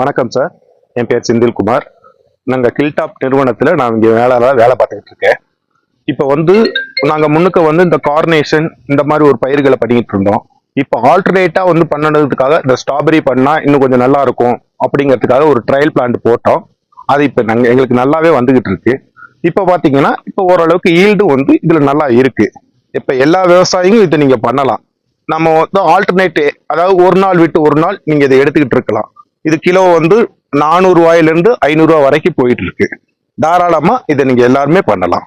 வணக்கம் சார். என் பேர் செந்தில்குமார். நாங்கள் கில்டாப் நிறுவனத்தில் நான் இங்கே வேலை பார்த்துக்கிட்டு இருக்கேன். இப்போ நாங்கள் முன்னுக்கு இந்த கார்னேஷன் இந்த மாதிரி ஒரு பயிர்களை பண்ணிக்கிட்டு இருந்தோம். இப்போ ஆல்டர்னேட்டாக பண்ணதுக்காக இந்த ஸ்ட்ராபெரி பண்ணால் இன்னும் கொஞ்சம் நல்லா இருக்கும் அப்படிங்கிறதுக்காக ஒரு ட்ரையல் பிளான்ட் போட்டோம். அது இப்போ எங்களுக்கு நல்லாவே வந்துகிட்டு இருக்கு. இப்போ பார்த்தீங்கன்னா இப்போ ஓரளவுக்கு ஈல்டு இதில் நல்லா இருக்கு. இப்போ எல்லா விவசாயியும் இதை நீங்கள் பண்ணலாம். நம்ம ஆல்டர்னேட், அதாவது ஒரு நாள் விட்டு ஒரு நாள் நீங்கள் இதை எடுத்துக்கிட்டு இருக்கலாம். இது கிலோ 400 ரூபாயிலிருந்து 500 ரூபாய் வரைக்கும் போயிட்டு இருக்கு. தாராளமா இதை நீங்க எல்லாருமே பண்ணலாம்.